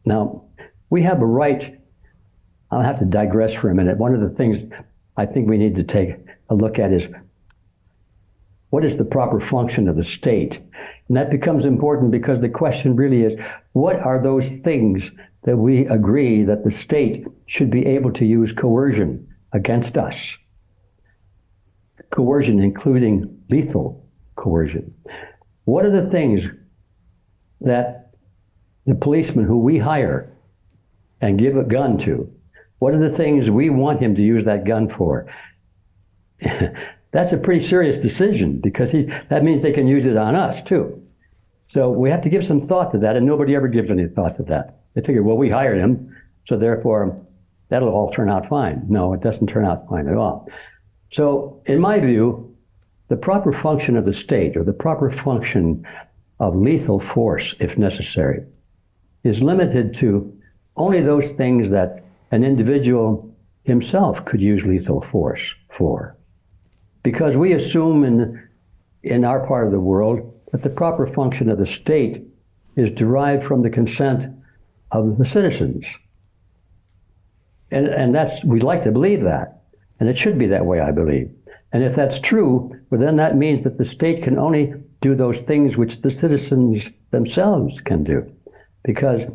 Now, we have a right, I'll have to digress for a minute. One of the things I think we need to take a look at is, what is the proper function of the state? And that becomes important because the question really is, what are those things that we agree that the state should be able to use coercion against us? Coercion, including lethal coercion. What are the things that the policeman who we hire and give a gun to, what are the things we want him to use that gun for? That's a pretty serious decision, because that means they can use it on us too. So we have to give some thought to that, and nobody ever gives any thought to that. They figure, well, we hired him, so therefore that'll all turn out fine. No, it doesn't turn out fine at all. So in my view, the proper function of the state, or the proper function of lethal force, if necessary, is limited to only those things that an individual himself could use lethal force for. Because we assume in our part of the world that the proper function of the state is derived from the consent of the citizens. And we'd like to believe that. And it should be that way, I believe. And if that's true, well, then that means that the state can only do those things which the citizens themselves can do. Because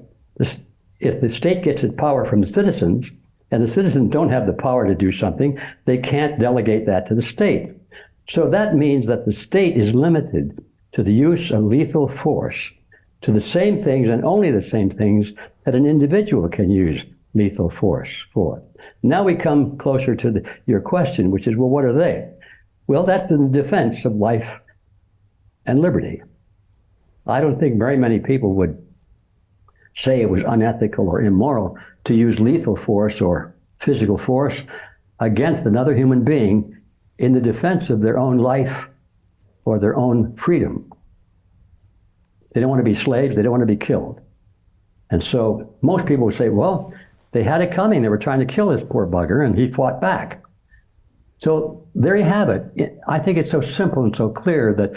if the state gets its power from the citizens, and the citizens don't have the power to do something, they can't delegate that to the state. So that means that the state is limited to the use of lethal force, to the same things and only the same things that an individual can use lethal force for. Now we come closer to your question, which is, well, what are they? Well, that's in the defense of life and liberty. I don't think very many people would say it was unethical or immoral to use lethal force or physical force against another human being in the defense of their own life or their own freedom. They don't want to be slaves, they don't want to be killed. And so most people would say, well, they had it coming, they were trying to kill this poor bugger, and he fought back. So there you have it. I think it's so simple and so clear that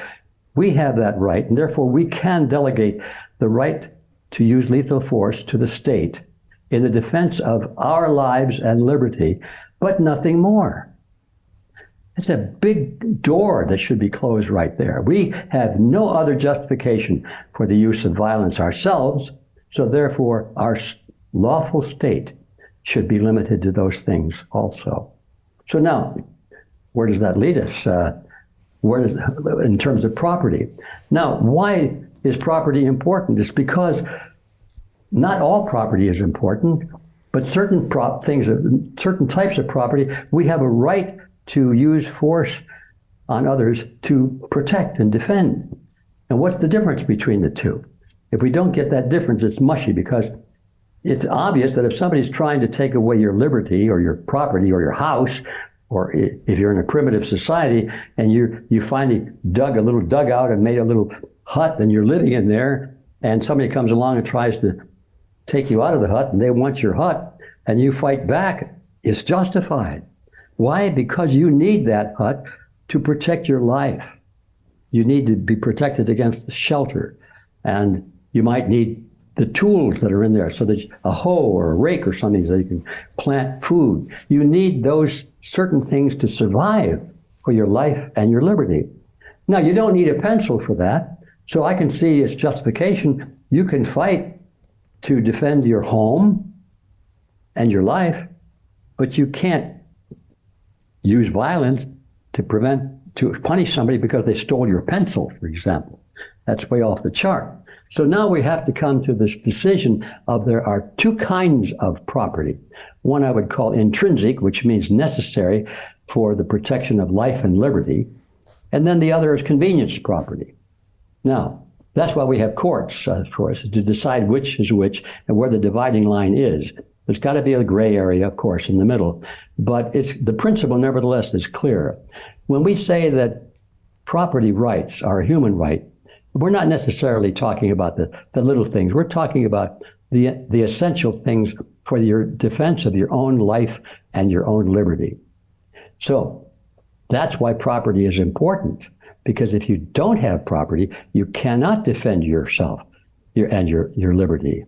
we have that right, and therefore we can delegate the right to use lethal force to the state in the defense of our lives and liberty, but nothing more. It's a big door that should be closed right there. We have no other justification for the use of violence ourselves, so therefore our lawful state should be limited to those things also. So now, where does that lead us? In terms of property? Now, why is property important? It's because not all property is important, but certain types of property, we have a right to use force on others to protect and defend. And what's the difference between the two? If we don't get that difference, it's mushy, because it's obvious that if somebody's trying to take away your liberty or your property or your house, or if you're in a primitive society and you finally dug a little dugout and made a little hut and you're living in there, and somebody comes along and tries to take you out of the hut and they want your hut and you fight back, it's justified. Why? Because you need that hut to protect your life. You need to be protected against the shelter, and you might need the tools that are in there, so that a hoe or a rake or something so you can plant food. You need those certain things to survive for your life and your liberty. Now, you don't need a pencil for that, so I can see its justification. You can fight to defend your home and your life, but you can't use violence to punish somebody because they stole your pencil, for example. That's way off the chart. So now we have to come to this decision of there are two kinds of property. One I would call intrinsic, which means necessary for the protection of life and liberty. And then the other is convenience property. Now, that's why we have courts, of course, to decide which is which and where the dividing line is. There's got to be a gray area, of course, in the middle. But the principle, nevertheless, is clear. When we say that property rights are a human right, we're not necessarily talking about the little things. We're talking about the essential things for your defense of your own life and your own liberty. So that's why property is important, because if you don't have property, you cannot defend yourself and your liberty.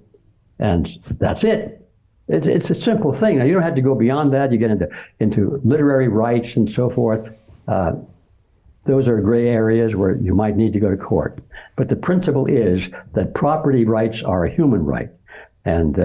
And that's it. It's a simple thing. Now, you don't have to go beyond that. You get into literary rights and so forth. Those are gray areas where you might need to go to court. But the principle is that property rights are a human right, and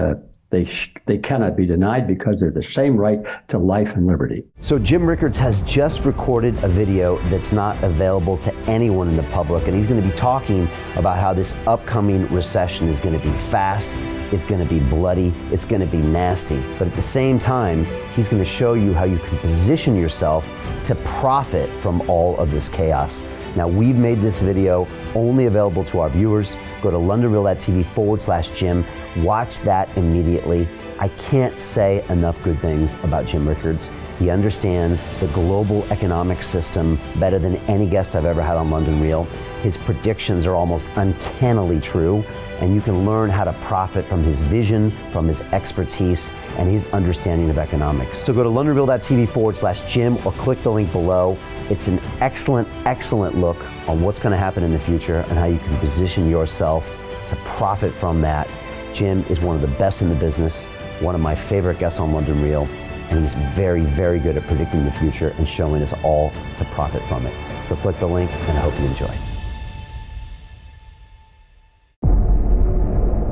they cannot be denied because they're the same right to life and liberty. So Jim Rickards has just recorded a video that's not available to anyone in the public, and he's going to be talking about how this upcoming recession is going to be fast, it's going to be bloody, it's going to be nasty. But at the same time, he's going to show you how you can position yourself to profit from all of this chaos. Now, we've made this video only available to our viewers. Go to londonreal.tv/Jim. Watch that immediately. I can't say enough good things about Jim Rickards. He understands the global economic system better than any guest I've ever had on London Real. His predictions are almost uncannily true, and you can learn how to profit from his vision, from his expertise, and his understanding of economics. So go to londonreal.tv/Jim or click the link below. It's an excellent, excellent look on what's going to happen in the future and how you can position yourself to profit from that. Jim is one of the best in the business, one of my favorite guests on London Real, and he's very, very good at predicting the future and showing us all to profit from it. So click the link, and I hope you enjoy.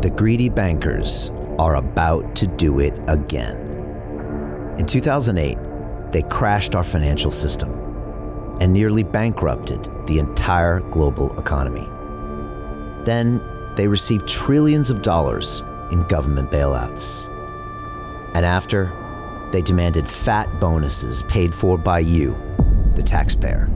The greedy bankers are about to do it again. In 2008, they crashed our financial system and nearly bankrupted the entire global economy. Then they received trillions of dollars in government bailouts. And after, they demanded fat bonuses paid for by you, the taxpayer.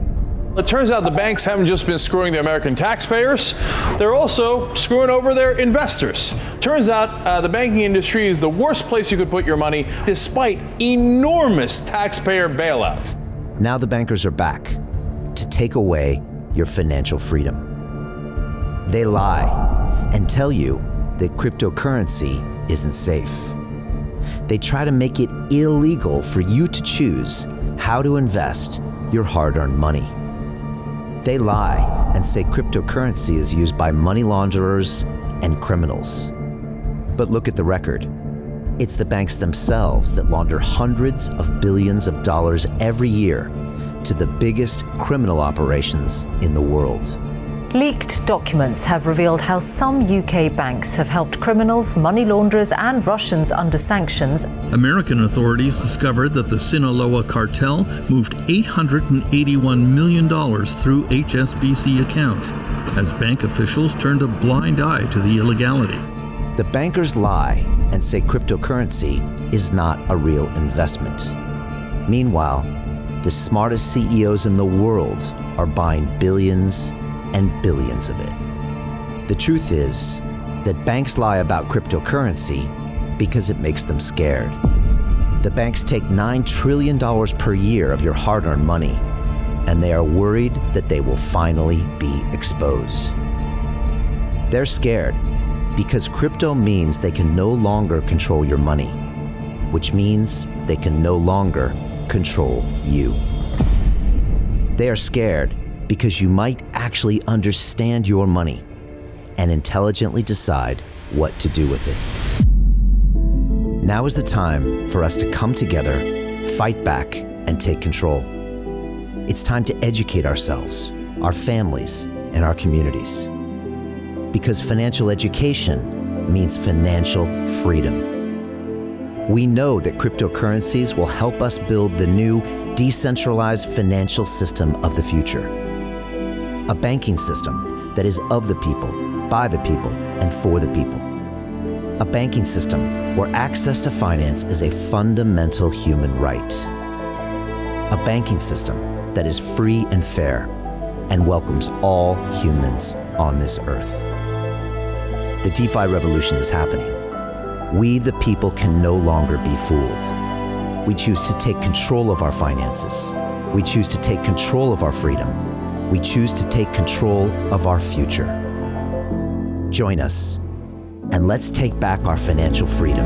It turns out the banks haven't just been screwing the American taxpayers, they're also screwing over their investors. Turns out the banking industry is the worst place you could put your money, despite enormous taxpayer bailouts. Now the bankers are back to take away your financial freedom. They lie and tell you that cryptocurrency isn't safe. They try to make it illegal for you to choose how to invest your hard-earned money. They lie and say cryptocurrency is used by money launderers and criminals. But look at the record. It's the banks themselves that launder hundreds of billions of dollars every year to the biggest criminal operations in the world. Leaked documents have revealed how some UK banks have helped criminals, money launderers and Russians under sanctions. American authorities discovered that the Sinaloa cartel moved $881 million through HSBC accounts as bank officials turned a blind eye to the illegality. The bankers lie and say cryptocurrency is not a real investment. Meanwhile, the smartest CEOs in the world are buying billions and billions of it. The truth is that banks lie about cryptocurrency because it makes them scared. The banks take $9 trillion per year of your hard-earned money, and they are worried that they will finally be exposed. They're scared because crypto means they can no longer control your money, which means they can no longer control you. They are scared because you might actually understand your money and intelligently decide what to do with it. Now is the time for us to come together, fight back, and take control. It's time to educate ourselves, our families, and our communities. Because financial education means financial freedom. We know that cryptocurrencies will help us build the new decentralized financial system of the future. A banking system that is of the people, by the people, and for the people. A banking system where access to finance is a fundamental human right. A banking system that is free and fair and welcomes all humans on this earth. The DeFi revolution is happening. We, the people, can no longer be fooled. We choose to take control of our finances. We choose to take control of our freedom. We choose to take control of our future. Join us, and let's take back our financial freedom.